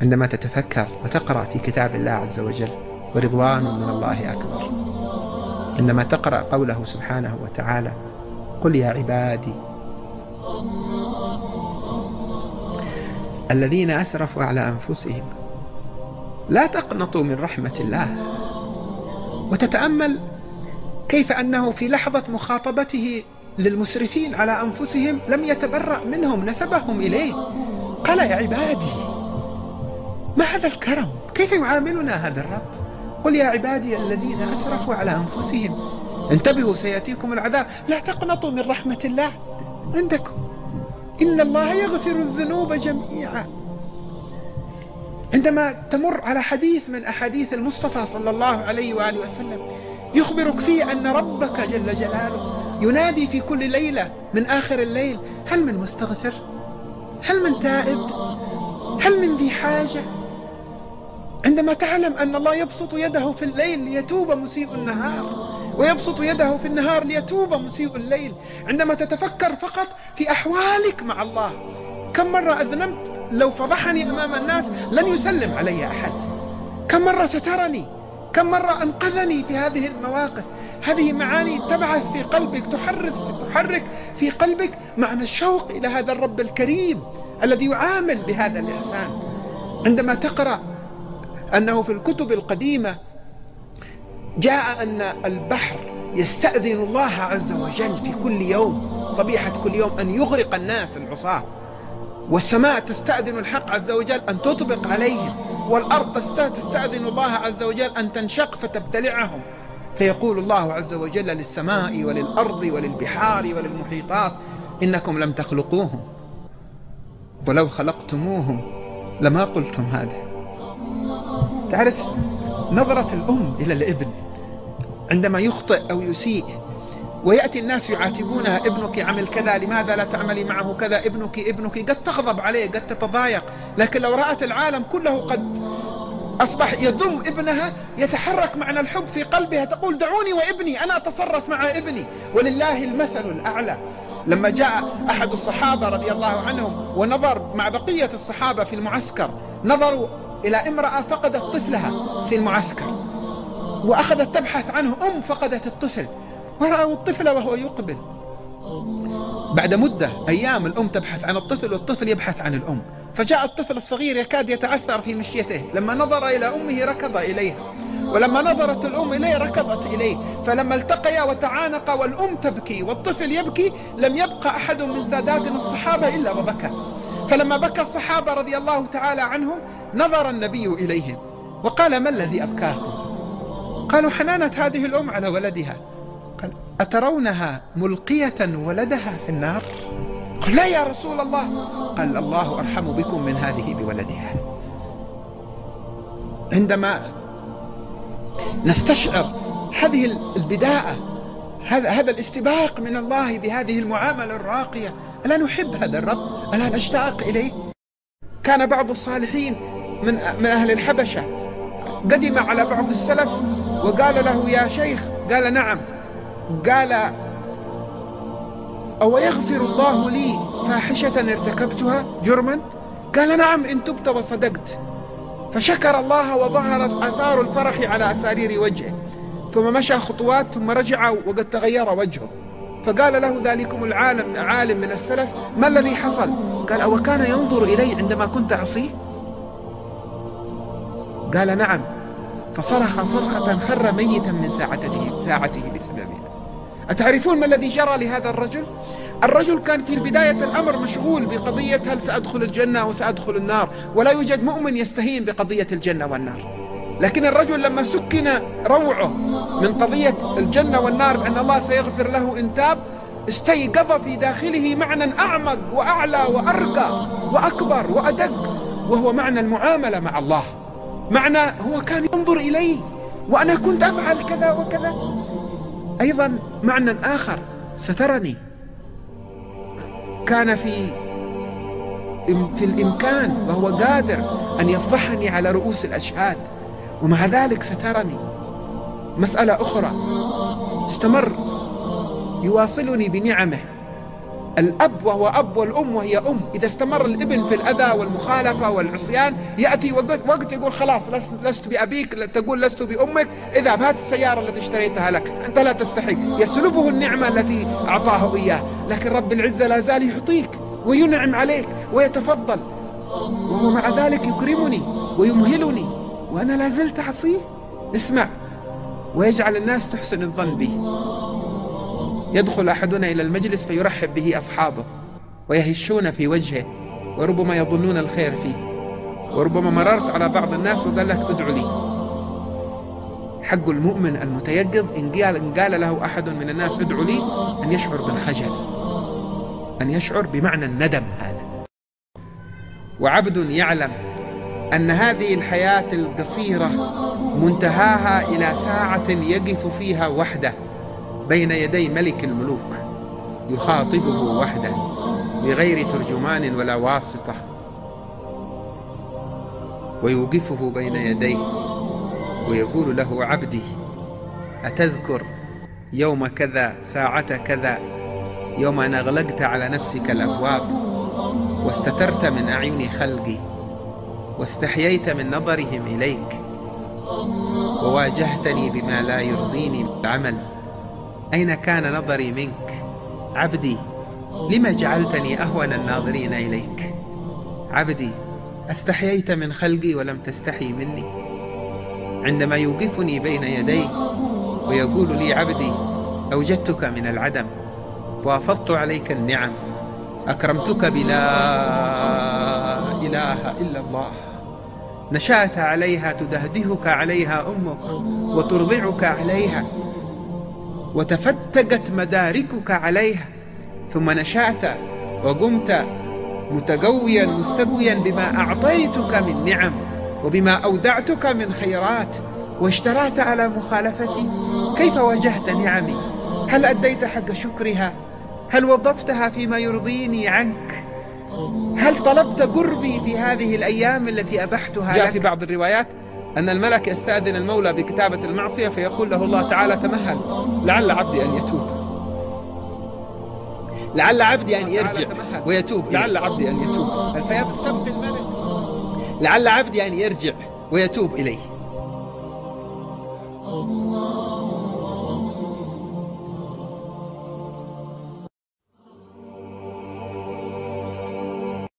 عندما تتفكر وتقرأ في كتاب الله عز وجل ورضوان من الله أكبر، عندما تقرأ قوله سبحانه وتعالى: قل يا عبادي الذين أسرفوا على أنفسهم لا تقنطوا من رحمة الله، وتتأمل كيف أنه في لحظة مخاطبته للمسرفين على أنفسهم لم يتبرأ منهم، نسبهم إليه، قال يا عبادي. ما هذا الكرم؟ كيف يعاملنا هذا الرب؟ قل يا عبادي الذين أسرفوا على أنفسهم انتبهوا سيأتيكم العذاب، لا تقنطوا من رحمة الله عندكم، إن الله يغفر الذنوب جميعا. عندما تمر على حديث من أحاديث المصطفى صلى الله عليه وآله وسلم يخبرك فيه أن ربك جل جلاله ينادي في كل ليلة من آخر الليل: هل من مستغفر؟ هل من تائب؟ هل من ذي حاجة؟ عندما تعلم أن الله يبسط يده في الليل ليتوب مسيء النهار، ويبسط يده في النهار ليتوب مسيء الليل، عندما تتفكر فقط في أحوالك مع الله، كم مرة أذنبت لو فضحني أمام الناس لن يسلم علي أحد، كم مرة سترني، كم مرة أنقذني في هذه المواقف. هذه معاني تبعث في قلبك، تحرك في قلبك معنى الشوق إلى هذا الرب الكريم الذي يعامل بهذا الإحسان. عندما تقرأ أنه في الكتب القديمة جاء أن البحر يستأذن الله عز وجل في كل يوم، صبيحة كل يوم، أن يغرق الناس العصاة، والسماء تستأذن الحق عز وجل أن تطبق عليهم، والأرض تستأذن الله عز وجل أن تنشق فتبتلعهم، فيقول الله عز وجل للسماء وللأرض وللبحار وللمحيطات: إنكم لم تخلقوهم ولو خلقتموهم لما قلتم هذا. تعرف نظرة الأم إلى الابن عندما يخطئ أو يسيء، ويأتي الناس يعاتبونها: ابنك عمل كذا، لماذا لا تعملي معه كذا، ابنك، قد تغضب عليه، قد تتضايق، لكن لو رأت العالم كله قد أصبح يذم ابنها يتحرك معنى الحب في قلبها، تقول: دعوني وابني، أنا أتصرف مع ابني. ولله المثل الأعلى. لما جاء أحد الصحابة رضي الله عنهم ونظر مع بقية الصحابة في المعسكر، نظروا إلى امرأة فقدت طفلها في المعسكر، وأخذت تبحث عنه، فقدت الطفل، ورأوا الطفل وهو يقبل. بعد مدة أيام الأم تبحث عن الطفل والطفل يبحث عن الأم، فجاء الطفل الصغير يكاد يتعثر في مشيته، لما نظر إلى أمه ركض إليها، ولما نظرت الأم إليه ركضت إليه، فلما التقيا وتعانقا والأم تبكي والطفل يبكي لم يبقى أحد من ساداتنا الصحابة إلا وبكى. فلما بكى الصحابة رضي الله تعالى عنهم نظر النبي إليهم وقال: ما الذي أبكاكم؟ قالوا: حنانة هذه الأم على ولدها. قال: أترونها ملقية ولدها في النار؟ قال: لا يا رسول الله. قال: الله أرحم بكم من هذه بولدها. عندما نستشعر هذه البداءة، هذا الاستباق من الله بهذه المعاملة الراقية، ألا نحب هذا الرب؟ ألا نشتاق إليه؟ كان بعض الصالحين من أهل الحبشة قدم على بعض السلف وقال له: يا شيخ. قال: نعم. قال: أو يغفر الله لي فاحشة ارتكبتها، جرما؟ قال: نعم إن تبت وصدقت. فشكر الله وظهرت آثار الفرح على أسارير وجهه، ثم مشى خطوات ثم رجع وقد تغير وجهه، فقال له ذلكم عالم من السلف: ما الذي حصل؟ قال: أو كان ينظر إلي عندما كنت أعصيه؟ قال: نعم. فصرخ صرخة خر ميتا من ساعته بسببها. أتعرفون ما الذي جرى لهذا الرجل؟ الرجل كان في بداية الأمر مشغول بقضية هل سأدخل الجنة أو سأدخل النار، ولا يوجد مؤمن يستهين بقضية الجنة والنار. لكن الرجل لما سكن روعه من قضية الجنة والنار بأن الله سيغفر له إن تاب، استيقظ في داخله معنى أعمق وأعلى وأرقى وأكبر وأدق، وهو معنى المعاملة مع الله. معنى هو كان ينظر إلي وأنا كنت أفعل كذا وكذا. أيضا معنى آخر: سترني. كان في الإمكان وهو قادر أن يفضحني على رؤوس الأشهاد، ومع ذلك سترني. مسألة أخرى: استمر يواصلني بنعمه الأب وهو أب والأم وهي أم. إذا استمر الابن في الأذى والمخالفة والعصيان يأتي وقت يقول خلاص لست بأبيك، تقول لست بأمك، اذهب هات السيارة التي اشتريتها لك، أنت لا تستحق. يسلبه النعمة التي أعطاه إياه. لكن رب العزة لا زال يعطيك وينعم عليك ويتفضل، وهو مع ذلك يكرمني ويمهلني وأنا لا زلت أعصيه. اسمع، ويجعل الناس تحسن الظن به. يدخل أحدنا إلى المجلس فيرحب به أصحابه ويهشون في وجهه وربما يظنون الخير فيه، وربما مررت على بعض الناس وقال لك ادعو لي. حق المؤمن المتيقظ إن قال له أحد من الناس ادعو لي أن يشعر بالخجل، أن يشعر بمعنى الندم هذا. وعبد يعلم أن هذه الحياة القصيرة منتهاها إلى ساعة يقف فيها وحده بين يدي ملك الملوك، يخاطبه وحده بغير ترجمان ولا واسطة، ويوقفه بين يديه ويقول له عبدي أتذكر يوم كذا ساعة كذا، يوم أن أغلقت على نفسك الأبواب واستترت من أعين خلقي واستحييت من نظرهم إليك وواجهتني بما لا يرضيني من العمل؟ أين كان نظري منك؟ عبدي لما جعلتني أهون الناظرين إليك؟ عبدي استحييت من خلقي ولم تستحي مني؟ عندما يوقفني بين يديه ويقول لي عبدي أوجدتك من العدم وأفضت عليك النعم، أكرمتك بلا إله إلا الله، نشأت عليها تدهدهك عليها أمك وترضعك عليها وتفتقت مداركك عليها، ثم نشأت وقمت متقويا مستقويا بما أعطيتك من نعم وبما أودعتك من خيرات، واشترات على مخالفتي. كيف واجهت نعمي؟ هل أديت حق شكرها؟ هل وظفتها فيما يرضيني عنك؟ هل طلبت قربي في هذه الأيام التي أبحتها لك؟ جاء في بعض الروايات أن الملك يستأذن المولى بكتابة المعصية فيقول له الله تعالى تمهل لعل عبدي أن يتوب، لعل عبدي أن يرجع ويتوب، لعل عبدي أن يتوب، فيستبقي الملك لعل عبدي أن يرجع ويتوب إليه.